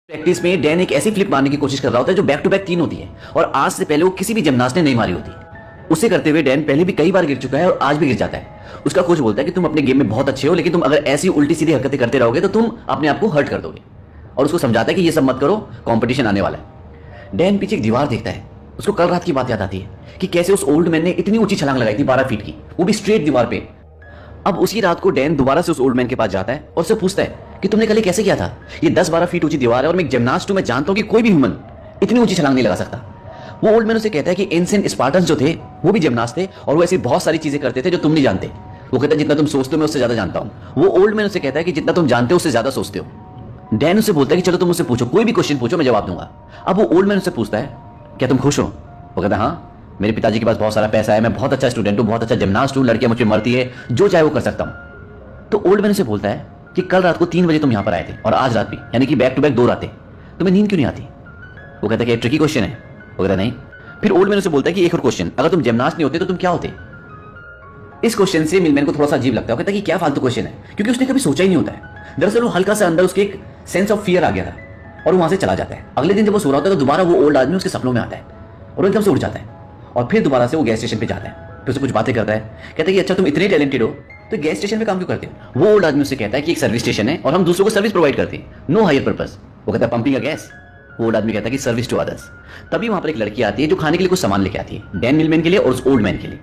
Practice में Dan एक ऐसी फ्लिप मारने की कोशिश कर रहा होता है जो बैक टू बैक 3 होती है और आज से पहले वो किसी भी जिमनास्ट ने नहीं मारी होती। उसे करते हुए डैन पहले भी कई बार गिर चुका है और आज भी गिर जाता है। उसका कोच बोलता है कि तुम अपने गेम में बहुत अच्छे हो, लेकिन तुम अगर ऐसी उल्टी सीधी हरकतें करते रहोगे तो तुम अपने आप को हर्ट कर दोगे, और उसको समझाता है कि ये सब मत करो, कॉम्पिटिशन आने वाला है। डैन पीछे एक दीवार देखता है। उसको कल रात की बात याद आती है कि कैसे उस ओल्ड मैन ने इतनी ऊंची छलांग लगाई थी 12 फीट की, वो भी स्ट्रेट दीवार पे। अब उसी रात को डैन दोबारा से उस ओल्ड मैन के पास जाता है और उससे पूछता है कि तुमने कल ये कैसे किया था? ये 10-12 फीट ऊंची दीवार है और मैं एक जिमनास्ट हूं, मैं जानता हूं कि कोई भी ह्यूमन इतनी ऊंची छलांग नहीं लगा सकता। वो ओल्ड मैन उसे कहता है कि एंशिएंट स्पार्टन्स जो थे वो भी जिमनास्ट थे और वो ऐसी बहुत सारी चीजें करते थे जो तुम नहीं जानते। वो कहता है जितना तुम सोचते हो मैं उससे ज्यादा जानता हूं। वो ओल्ड मैन उसे कहता है कि जितना तुम जानते हो उससे ज्यादा सोचते हो। डैन उसे बोलता है कि चलो तुम मुझसे पूछो, कोई भी क्वेश्चन पूछो, मैं जवाब दूंगा। अब वो ओल्ड मैन उसे पूछता है क्या तुम खुश हो? वो कहता है हाँ, मेरे पिताजी के पास बहुत सारा पैसा है, मैं बहुत अच्छा स्टूडेंट हूँ, बहुत अच्छा जिमनास्ट हूँ, लड़कियां मुझ पर मरती है, जो चाहे वो कर सकता हूँ। तो ओल्ड मैन उसे बोलता है कि कल रात को 3 बजे तुम यहां पर आए थे और आज रात भी, यानी कि बैक टू बैक 2 रातें, तुम्हें नींद क्यों नहीं आती? वो कहता है कि ट्रिकी क्वेश्चन है। वो कहता नहीं। फिर ओल्ड मैन उसे बोलता है कि एक और क्वेश्चन, अगर तुम जिमनास्ट नहीं होते तो तुम क्या होते? इस क्वेश्चन से मिलमैन को थोड़ा सा अजीब लगता है। वो कहता है कि क्या फालतू क्वेश्चन है, क्योंकि उसने कभी सोचा ही नहीं होता है। दरअसल वो हल्का सा अंदर उसके एक सेंस ऑफ फियर आ गया था और वो वहां से चला जाता है। अगले दिन जब वो सो रहा होता है तो दोबारा वो ओल्ड आदमी उसके सपनों में आता है और एकदम से उठ जाता है और फिर दोबारा से वो गैस स्टेशन पे जाता है। फिर उसे कुछ बातें करता है, कहता है कि अच्छा तुम इतने टैलेंटेड हो तो गैस स्टेशन पे काम क्यों करते हो? वो ओल्ड आदमी उससे कहता है कि एक सर्विस स्टेशन है और हम दूसरों को सर्विस प्रोवाइड करते हैं, नो हायर पर्पस। वो कहता है पंपिंग अ गैस। वो ओल्ड आदमी कहता है कि सर्विस टू अदर्स। तभी वहां पर एक लड़की आती है जो खाने के लिए कुछ सामान लेके आती है, डैन मिलमैन के लिए और उस ओल्ड मैन के लिए।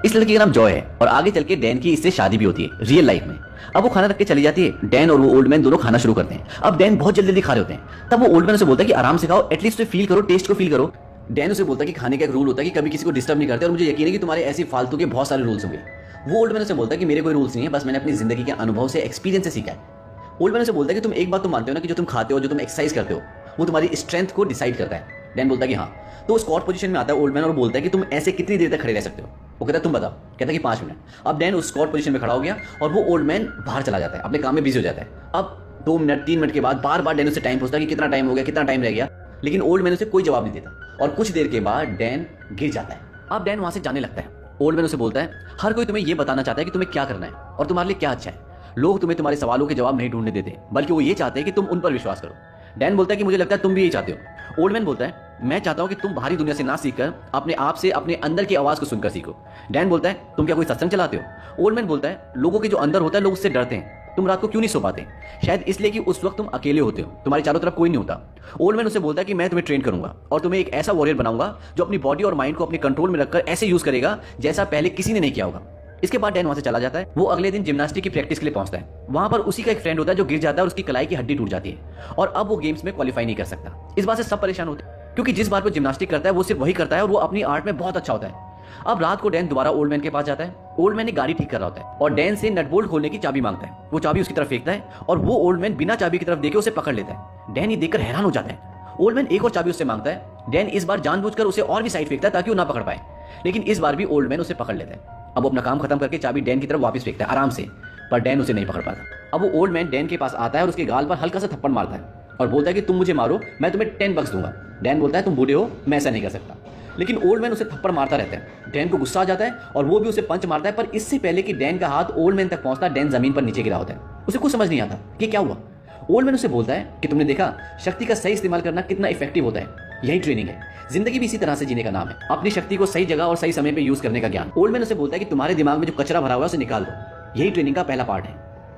इस लड़की का नाम जॉय है और आगे चल के डैन की इससे शादी भी होती है रियल लाइफ में। अब वो खाना रख के चली जाती है, डैन और वो ओल्ड मैन दोनों खाना शुरू करते हैं। अब डैन बहुत जल्दी खा रहे होते हैं, तब वो ओल्ड मैन उसे बोलता है कि आराम से खाओ, एटलीस्ट फील करो, टेस्ट को फील करो। डैन उसे बोलता है कि खाने का एक रूल होता है कि कभी किसी को डिस्टर्ब नहीं करते और मुझे यकीन है कि तुम्हारे ऐसी फालतू के बहुत सारे रूल्स होंगे। वो ओल्ड मैन उसे बोलता है कि मेरे कोई रूल्स नहीं है, बस मैंने अपनी जिंदगी के अनुभव से, एक्सपीरियंस से सीखा है। ओल्ड मैन उसे बोलता है कि तुम एक बात तो मानते हो ना कि जो तुम खाते हो, जो तुम एक्सरसाइज करते हो, वो तुम्हारी स्ट्रेंथ को डिसाइड करता है। डैन बोलता है कि हाँ। तो स्क्वाट पोजीशन में आता है ओल्ड मैन और बोलता है कि तुम ऐसे कितनी देर तक खड़े रह सकते हो? वो कहता है तुम बताओ। कहता है कि 5 मिनट। अब डैन उस स्क्वाट पोजीशन में खड़ा हो गया और वो ओल्ड मैन बाहर चला जाता है, अपने काम में बिजी हो जाता है। अब 2 मिनट 3 मिनट के बाद बार बार डैन उससे टाइम पूछता है कि कितना टाइम हो गया, कितना टाइम रह गया, लेकिन ओल्ड मैन उसे कोई जवाब नहीं देता और कुछ देर के बाद डैन गिर जाता है। अब डैन वहां से जाने लगता है। ओल्ड मैन उसे बोलता है हर कोई तुम्हें यह बताना चाहता है कि तुम्हें क्या करना है और तुम्हारे लिए क्या अच्छा है। लोग तुम्हें तुम्हारे सवालों के जवाब नहीं ढूंढने देते, बल्कि वो ये चाहते हैं कि तुम उन पर विश्वास करो। डैन बोलता है कि मुझे लगता है तुम भी यही चाहते हो। ओल्ड मैन बोलता है मैं चाहता हूं कि तुम बाहरी दुनिया से ना सीखकर अपने आप से अपने अंदर की आवाज को सुनकर सीखो। डैन बोलता है तुम क्या कोई सत्संग चलाते हो? ओल्ड मैन बोलता है लोगों के जो अंदर होता है लोग उससे डरते हैं। तुम रात को क्यों नहीं सो पाते? शायद इसलिए कि उस वक्त तुम अकेले होते हो, तुम्हारे चारों तरफ कोई नहीं होता। ओल्ड मैन उसे बोलता है कि मैं तुम्हें ट्रेन करूंगा और तुम्हें एक ऐसा वॉरियर बनाऊंगा जो अपनी बॉडी और माइंड को अपने कंट्रोल में रखकर ऐसे यूज करेगा जैसा पहले किसी ने नहीं किया होगा। इसके बाद डैन वहां से चला जाता है। वो अगले दिन जिम्नास्टिक की प्रैक्टिस के लिए पहुंचता है। वहां पर उसी का एक फ्रेंड होता है जो गिर जाता है और उसकी कलाई की हड्डी टूट जाती है और अब वो गेम्स में क्वालिफाई नहीं कर सकता। इस बात से सब परेशान होते हैं क्योंकि जिस बार वो जिम्नास्टिक करता है वो सिर्फ वही करता है और वो अपनी आर्ट में बहुत अच्छा होता है। अब रात को डैन दोबारा ओल्ड मैन के पास जाता है। ओल्ड मैन ने गाड़ी ठीक कर रहा होता है और डैन से नट बोल्ट खोलने की चाबी मांगता है। वो चाबी उसकी तरफ फेंकता है और वो ओल्ड मैन बिना चाबी की तरफ देखे उसे पकड़ लेता है। डैन ये देखकर हैरान हो जाता है। ओल्ड मैन एक और चाबी उससे मांगता है। डैन इस बार जानबूझकर उसे और भी साइड फेंकता है ताकि वो ना पकड़ पाए, लेकिन इस बार भी ओल्ड मैन उसे पकड़ लेता है। अब वो अपना काम खत्म करके चाबी डैन की तरफ वापस फेंकता है आराम से, पर डैन उसे नहीं पकड़ पाता। अब वो ओल्ड मैन डैन के पास आता है और उसके गाल पर हल्का सा थप्पड़ मारता है और बोलता है कि तुम मुझे मारो, मैं तुम्हें 10 बक्स दूंगा। डैन बोलता है तुम बूढ़े हो, मैं ऐसा नहीं कर सकता, लेकिन ओल्ड मैन उसे थप्पड़ मारता रहता है। डैन को गुस्सा आ जाता है और वो भी उसे पंच मारता है, पर इससे पहले कि डैन का हाथ ओल्ड मैन तक पहुंचता डैन जमीन पर नीचे गिरा होता है। उसे कुछ समझ नहीं आता कि क्या हुआ। ओल्ड मैन उसे बोलता है कि तुमने देखा शक्ति का सही इस्तेमाल करना कितना इफेक्टिव होता है, यही ट्रेनिंग है। जिंदगी भी इसी तरह से जीने का नाम है, अपनी शक्ति को सही जगह और सही समय पे यूज करने का ज्ञान। ओल्ड मैन उसे बोलता है कि तुम्हारे दिमाग में जो कचरा भरा हुआ है उसे निकाल दो, यही ट्रेनिंग का पहला पार्ट है।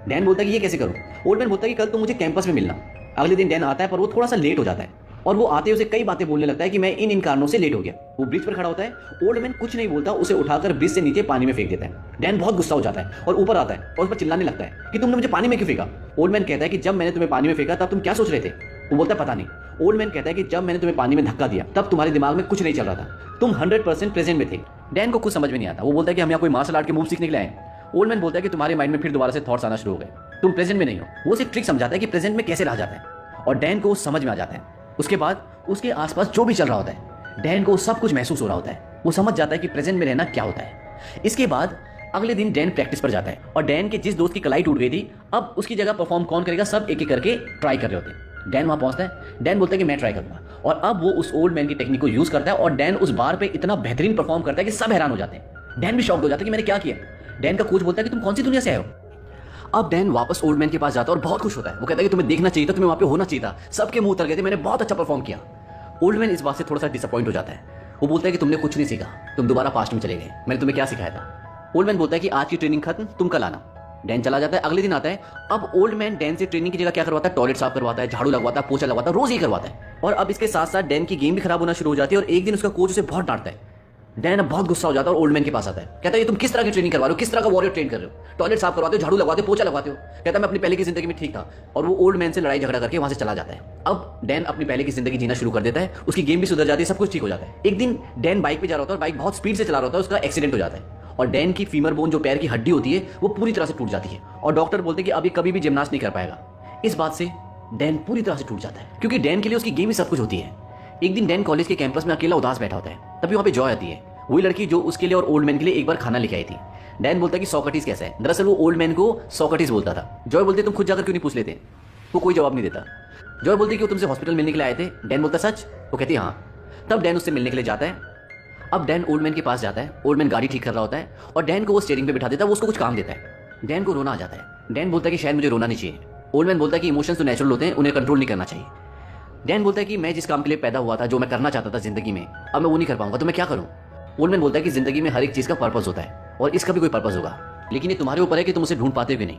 डैन बोलता है कि ये कैसे करूं? ओल्ड मैन बोलता है कि कल तुम मुझे कैंपस में मिलना। अगले दिन डैन आता है पर वो थोड़ा सा लेट हो जाता है और वो आते उसे कई बातें बोलने लगता है कि मैं इन कारणों से लेट हो गया। वो ब्रिज पर खड़ा होता है। ओल्ड मैन कुछ नहीं बोलता, उसे उठाकर ब्रिज से नीचे पानी में फेंक देता है। डैन बहुत गुस्सा हो जाता है और ऊपर आता है और उस पर चिल्लाने लगता है कि तुमने मुझे पानी में क्यों फेंका? ओल्ड मैन कहता है कि जब मैंने तुम्हें पानी में फेंका तब तुम क्या सोच रहे थे? वो बोलता है पता नहीं। ओल्ड मैन कहता है कि जब मैंने तुम्हें पानी में धक्का दिया तब तुम्हारे दिमाग में कुछ नहीं चल रहा था, तुम 100% प्रेजेंट में थे। डैन को कुछ समझ में नहीं आता। वो बोलता है कि हम यहाँ कोई मार्शल आर्ट के मूव सीखने के लिए आए। ओल्ड मैन बोलता है कि तुम्हारे माइंड में फिर दोबारा से थॉट्स आना शुरू हो गए, तुम प्रेजेंट में नहीं हो। वो उसे ट्रिक समझाता है कि प्रेजेंट में कैसे रहा जाता है और डैन को समझ में आ जाता है। उसके बाद उसके आसपास जो भी चल रहा होता है डैन को सब कुछ महसूस हो रहा होता है। वो समझ जाता है कि प्रेजेंट में रहना क्या होता है। इसके बाद अगले दिन डैन प्रैक्टिस पर जाता है और डैन के जिस दोस्त की कलाई टूट गई थी अब उसकी जगह परफॉर्म कौन करेगा सब एक एक करके ट्राई कर रहे होते हैं। डैन वहां पहुंचता है। डैन बोलता है कि मैं ट्राई करूंगा और अब वो उस ओल्ड मैन की टेक्निक को यूज करता है और डैन उस बार पे इतना बेहतरीन परफॉर्म करता है कि सब हैरान हो जाते हैं। डैन भी शॉक्ड हो जाता है कि मैंने क्या किया। डैन का कोच बोलता है कि तुम कौन सी दुनिया से आए हो? अब डैन वापस ओल्ड मैन के पास जाता है और बहुत खुश होता है। वो कहता है कि तुम्हें देखना चाहिए था, तुम्हें वहां पे होना चाहिए था, सबके मुंह उतर गए थे, मैंने बहुत अच्छा परफॉर्म किया। ओल्ड मैन इस बात से थोड़ा सा डिसअपॉइंट हो जाता है। वो बोलता है कि तुमने कुछ नहीं सीखा, तुम दोबारा पास्ट में चले गए, मैंने तुम्हें क्या सिखाया था। ओल्ड मैन बोलता है कि आज की ट्रेनिंग खत्म, तुम कल आना। डैन चला जाता है। अगले दिन आता है। अब ओल्ड मैन डैन से ट्रेनिंग की जगह क्या करवाता है, टॉयलेट साफ करवाता है, झाड़ू लगवाता है, पोछा लगवाता है, रोज ही करवाता है। और अब इसके साथ साथ डैन की गेम भी खराब होना शुरू हो जाती है और एक दिन उसका कोच उसे बहुत डांटता है। डैन अब बहुत गुस्सा हो जाता है और ओल्ड मैन के पास आता है। कहता है ये तुम किस तरह की ट्रेनिंग करवा रहे हो, किस तरह का वॉरियर ट्रेन कर रहे हो, टॉयलेट साफ करवाते हो, झाड़ू लगवाते हो, पोछा लगवाते हो। कहता है मैं अपनी पहले की जिंदगी में ठीक था। और वो ओल्ड मैन से लड़ाई झगड़ा करके वहां से चला जाता है। अब डैन अपनी पहले की जिंदगी जीना शुरू कर देता है, उसकी गेम भी सुधर जाती है, सब कुछ ठीक हो जाता है। एक दिन डैन बाइक पे जा रहा होता है और बाइक बहुत स्पीड से चला रहा होता है, उसका एक्सीडेंट हो जाता है और डैन की फीमर बोन, जो पैर की हड्डी होती है, वो पूरी तरह से टूट जाती है। और डॉक्टर बोलते हैं कि अब ये कभी भी जिमनास्ट नहीं कर पाएगा। इस बात से डैन पूरी तरह से टूट जाता है, क्योंकि डैन के लिए उसकी गेम ही सब कुछ होती है। एक दिन डैन कॉलेज के कैंपस में अकेला उदास बैठा होता है। तभी वहां पे जॉय आती है, वही लड़की जो उसके लिए और ओल्ड मैन के लिए एक बार खाना लेके आई थी। डैन बोलता है कि सोक्रेटिस कैसा है। दरअसल वो ओल्ड मैन को सोक्रेटिस बोलता था। जॉय बोलते तुम खुद जाकर क्यों नहीं पूछ लेते। वो कोई जवाब नहीं देता। जॉय बोलती कि वो तुमसे हॉस्पिटल मिलने के लिए आए थे। डैन बोलता सच। वो कहती हाँ। तब डैन उससे मिलने के लिए जाता है। अब डैन ओल्ड मैन के पास जाता है। ओल्ड मैन गाड़ी ठीक कर रहा होता है और डैन को वो स्टीयरिंग पे बिठा देता है। वो उसको कुछ काम देता है। डैन को रोना आ जाता है। डैन बोलता है कि शायद मुझे रोना नहीं चाहिए। ओल्ड मैन बोलता है कि इमोशंस तो नेचुरल होते हैं, उन्हें कंट्रोल नहीं करना चाहिए। डैन बोलता है कि मैं जिस काम के लिए पैदा हुआ था, जो मैं करना चाहता था जिंदगी में, अब मैं वो नहीं कर पाऊंगा, तो मैं क्या करूं। ओल्ड मैन बोलता है कि जिंदगी में हर एक चीज का पर्पस होता है और इसका भी कोई पर्पस होगा, लेकिन ये तुम्हारे ऊपर है कि तुम उसे ढूंढ पाते हो कि नहीं।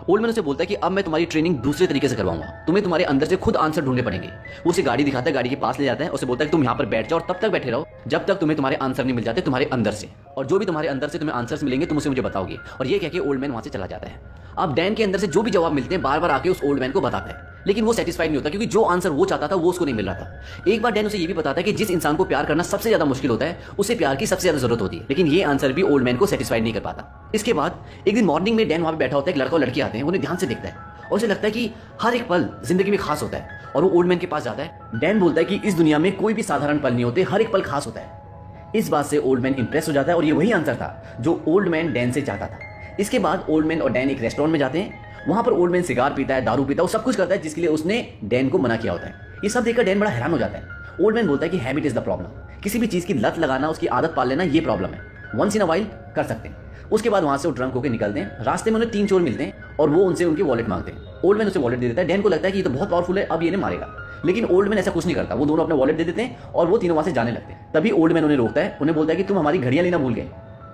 ओल्ड मैन उसे बोलता है कि अब मैं तुम्हारी ट्रेनिंग दूसरे तरीके से करवाऊंगा, तुम्हें तुम्हारे अंदर से खुद आंसर ढूंढने पड़ेंगे। वो उसे गाड़ी दिखाता है, गाड़ी के पास ले जाता है, उसे बोलता है कि तुम यहाँ पर बैठ जाओ और तब तक बैठे रहो जब तक तुम्हें तुम्हारे आंसर नहीं मिल जाते तुम्हारे अंदर से, और जो भी तुम्हारे अंदर से तुम्हें आंसर्स मिलेंगे तुम उसे मुझे बताओगे। और ये कह के ओल्ड मैन वहां से चला जाता है। अब डैन के अंदर से जो भी जवाब मिलते हैं बार बार आके उस ओल्ड मैन को बताता है, लेकिन वो सेटिस्फाइड नहीं होता, क्योंकि जो आंसर वो चाहता था वो उसको नहीं मिल रहा था। एक बार डैन उसे ये भी बताता है कि जिस इंसान को प्यार करना सबसे ज्यादा मुश्किल होता है, उसे प्यार की सबसे ज्यादा जरूरत होती है, लेकिन ये आंसर भी ओल्ड मैन को सेटिस्फाइड नहीं कर पाता। इसके बाद एक दिन मॉर्निंग में डैन वहां पे बैठा होता है, एक लड़का और लड़की आते हैं, उन्हें ध्यान से देखता है और उसे लगता है कि हर एक पल जिंदगी में खास होता है। और वो ओल्ड मैन के पास जाता है। डैन बोलता है कि इस दुनिया में कोई भी साधारण पल नहीं होते, हर एक पल खास होता है। इस बात से ओल्ड मैन इंप्रेस हो जाता है और ये वही आंसर था जो ओल्ड मैन डैन से चाहता था। इसके बाद ओल्ड मैन और डैन एक रेस्टोरेंट में जाते हैं। वहां पर ओल्ड मैन सिगार पीता है, दारू पीता है, वो सब कुछ करता है जिसके लिए उसने डैन को मना किया होता है। ये सब देखकर डैन बड़ा हैरान हो जाता है। ओल्ड मैन बोलता है कि हैबिट इज द प्रॉब्लम, किसी भी चीज की लत लगाना, उसकी आदत पाल लेना, ये प्रॉब्लम है। वंस इन अ वाइल कर सकते हैं। उसके बाद वहां से वो ड्रंक होकर निकलते हैं। रास्ते में उन्हें 3 चोर मिलते हैं और वो उनसे उनकी वॉलेट मांगते हैं। ओल्ड मैन उसे वॉलेट दे देता है। डैन को लगता है कि ये तो बहुत पावरफुल है, अब ये इन्हें मारेगा, लेकिन ओल्ड मैन ऐसा कुछ नहीं करता। वो दोनों अपने वॉलेट दे देते हैं और वो तीनों वहां से जाने लगते हैं। तभी ओल्ड मैन उन्हें रोकता है, उन्हें बोलता है कि तुम हमारी घड़ियां लेना भूल गए।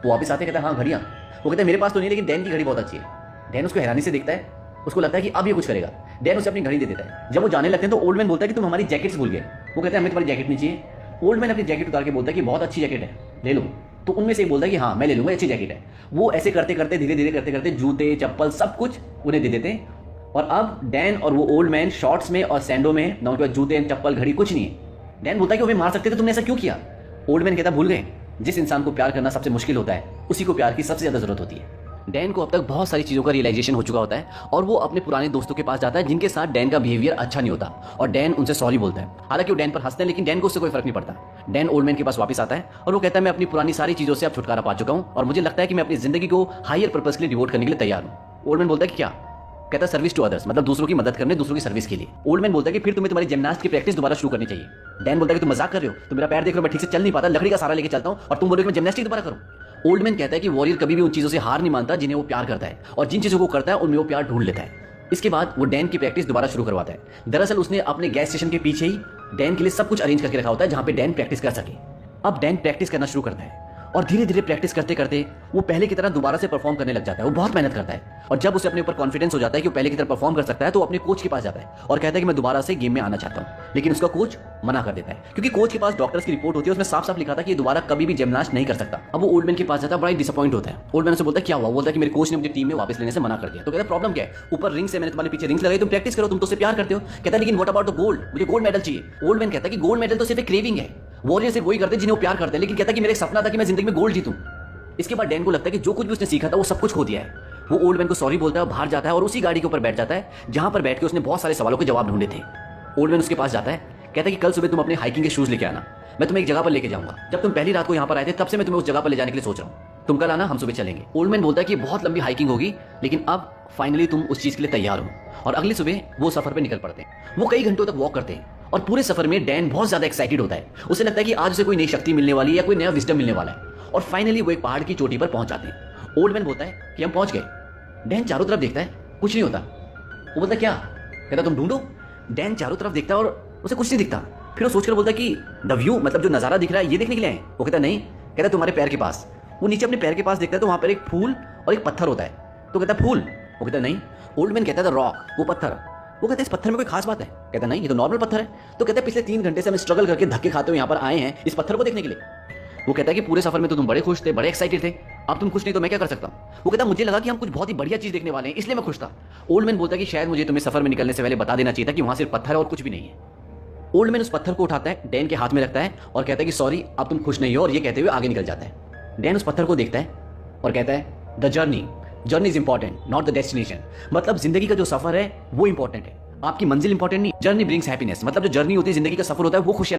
तो वापस आते कहता है हाँ घड़ियां। वो कहता है मेरे पास तो नहीं, लेकिन डैन की घड़ी बहुत अच्छी है। डैन उसको हैरानी से देखता है, उसको लगता है कि अब ये कुछ करेगा। डैन उसे अपनी घड़ी दे देता है। जब वो जाने लगते हैं तो ओल्ड मैन बोलता है कि तुम हमारी जैकेट्स भूल गए। वो कहता है हमें तुम्हारी जैकेट नहीं चाहिए। ओल्ड मैन अपनी जैकेट उतार के बोलता है कि बहुत अच्छी जैकेट है, ले लो। तो उनमें से एक बोलता है कि हाँ मैं ले लूंगा, अच्छी जैकेट है। वो ऐसे करते करते धीरे धीरे करते करते जूते चप्पल सब कुछ उन्हें दे देते हैं। और अब डैन और वो ओल्ड मैन शॉर्ट्स में और सैंडो में, ना उनके पास जूते चप्पल घड़ी कुछ नहीं है। डैन बोलता है कि वो हमें मार सकते थे, तुमने ऐसा क्यों किया। ओल्ड मैन कहता भूल गए, जिस इंसान को प्यार करना सबसे मुश्किल होता है उसी को प्यार की सबसे ज्यादा जरूरत होती है। डैन को अब तक बहुत सारी चीज़ों का रियलाइजेशन हो चुका होता है और वो अपने पुराने दोस्तों के पास जाता है जिनके साथ डैन का बिहेवियर अच्छा नहीं होता, और डैन उनसे सॉरी बोलता है। हालांकि वो डैन पर हंसते हैं, लेकिन डैन को उससे कोई फर्क नहीं पड़ता। डैन ओल्ड मैन के पास वापस आता है और वो कहता है मैं अपनी पुरानी सारी चीज़ों से अब छुटकारा पा चुका हूँ और मुझे लगता है कि मैं अपनी जिंदगी को हायर पर्पस के लिए डिवोट करने के लिए तैयार हूँ। ओल्ड मैन बोलता है कि क्या। कहता है सर्विस टू अदर्स, मतलब दूसरों की मदद करने, दूसरों की सर्विस के लिए। ओल्ड मैन बोलता है कि फिर तुम्हें तुम्हारी जिमनास्ट की प्रैक्टिस दोबारा शुरू करनी चाहिए। डैन बोलता है कि तुम मजाक कर रहे हो, तुम मेरा पैर देख रहे हो, मैं ठीक से चल नहीं पाता, लकड़ी का सहारा लेके चलता हूँ और तुम बोलो कि मैं जिमनास्टिक दोबारा करूँ। ओल्ड मैन कहता है कि वॉरियर कभी भी उन चीजों से हार नहीं मानता जिन्हें वो प्यार करता है, और जिन चीजों को करता है उनमें वो प्यार ढूंढ लेता है। इसके बाद वो डैन की प्रैक्टिस दोबारा शुरू करवाता है। दरअसल उसने अपने गैस स्टेशन के पीछे ही डैन के लिए सब कुछ अरेंज करके रखा होता है जहां पे डैन प्रैक्टिस कर सके। अब डैन प्रैक्टिस करना शुरू करता है और धीरे धीरे प्रैक्टिस करते करते वो पहले की तरह दोबारा से परफॉर्म करने लग जाता है। वो बहुत मेहनत करता है और जब उसे अपने ऊपर कॉन्फिडेंस हो जाता है कि वो पहले की तरह परफॉर्म कर सकता है, तो वो अपने कोच के पास जाता है और कहता है कि मैं दोबारा से गेम में आना चाहता हूँ। लेकिन उसका कोच मना कर देता है, क्योंकि कोच के पास डॉक्टर्स की रिपोर्ट होती है, उसमें साफ साफ लिखा था कि ये दोबारा कभी भी जिमनास्ट नहीं कर सकता। अब वो ओल्ड मैन के पास जाता है, बड़ा डिसअपॉइंट होता है। ओल्ड मैन से बोलता है क्या हुआ। बोलता है कि मेरे कोच ने मुझे टीम में वापस लेने से मना कर दिया। तो कहता है प्रॉब्लम क्या है। ऊपर रिंग से मैंने तुम्हारे पीछे रिंग्स लगाई, तुम प्रैक्टिस करो, तुम तो उससे प्यार करते हो। कहता है लेकिन व्हाट अबाउट द गोल्ड, मुझे गोल्ड मेडल चाहिए। ओल्ड मैन कहता है कि गोल्ड मेडल तो सिर्फ एक क्रेविंग है, वॉरियर सिर्फ वही करते हैं जिन्हें वो प्यार करते हैं। लेकिन कहता है कि मेरा एक सपना था कि मैं जिंदगी में गोल्ड जीतूं। इसके बाद डैन को लगता है कि जो कुछ भी उसने सीखा था वो सब कुछ खो दिया है। वो ओल्ड मैन को सॉरी बोलता है, बाहर जाता है और उसी गाड़ी के ऊपर बैठ जाता है जहां पर बैठ के उसने बहुत सारे सवालों के जवाब ढूंढे थे। ओल्ड मैन उसके पास जाता है, कहता है कि कल सुबह तुम अपने हाइकिंग के शूज लेके आना, मैं तुम्हें एक जगह पर लेके जाऊंगा। जब तुम पहली रात को यहाँ पर आए थे तब से मैं तुम्हें उस जगह पर ले जाने के लिए सोच रहा हूँ, तुम कल आना, हम सुबह चलेंगे। ओल्ड मैन बोलता है कि बहुत लंबी हाइकिंग होगी, लेकिन अब फाइनली तुम उस चीज के लिए तैयार हो। और अगली सुबह वो सफर पे निकल पड़ते हैं। वो कई घंटों तक वॉक करते हैं और पूरे सफर में डैन बहुत ज्यादा एक्साइटेड होता है। उसे लगता है कि आज उसे कोई नई शक्ति मिलने वाली है या कोई नया विजडम मिलने वाला है। और फाइनली वो एक पहाड़ की चोटी पर पहुंच जाते हैं। ओल्ड मैन बोलता है कि हम पहुंच गए। डैन चारों तरफ देखता है, कुछ नहीं होता। वो बोलता क्या? कहता तुम ढूंढो। डैन चारों तरफ देखता है और उसे कुछ नहीं दिखता। फिर वो सोचकर बोलता कि द व्यू, मतलब जो नज़ारा दिख रहा है ये देखने के लिए आए? वो कहता नहीं। कहता तुम्हारे पैर के पास। वो नीचे अपने पैर के पास देखता है तो वहां पर एक फूल और एक पत्थर होता है। तो कहता फूल? वो कहता नहीं। ओल्ड मैन कहता है रॉक, वो पत्थर। वो कहता है इस पत्थर में कोई खास बात है? कहता नहीं, ये तो नॉर्मल पत्थर है। तो कहता है पिछले 3 घंटे से हम स्ट्रगल करके धक्के खाते हुए यहाँ पर आए हैं इस पत्थर को देखने के लिए। वो कहता है कि पूरे सफर में तो तुम बड़े खुश थे, बड़े एक्साइटेड थे, अब तुम खुश नहीं तो मैं क्या कर सकता हूँ? वो कहता है मुझे लगा कि हम कुछ बहुत ही बढ़िया चीज देखने वाले हैं इसलिए मैं खुश था। ओल्ड मैन बोलता है कि शायद मुझे तुम्हें सफर में निकलने से पहले बता देना चाहिए था कि वहां सिर्फ पत्थर है और कुछ भी नहीं है। ओल्ड मैन उस पत्थर को उठाता है, डैन के हाथ में रखता है और कहता है कि सॉरी अब तुम खुश नहीं हो, और ये कहते हुए आगे निकल जाता है। डैन उस पत्थर को देखता है और कहता है the journey is important not the destination. मतलब जिंदगी का जो सफर है वो इंपॉर्टेंट है, आपकी मंजिल इंपॉर्टेंट नहीं। जर्नी ब्रिंग्स हैप्पीनेस, मतलब जो जर्नी होती है, जिंदगी का सफर होता है वो खुशियां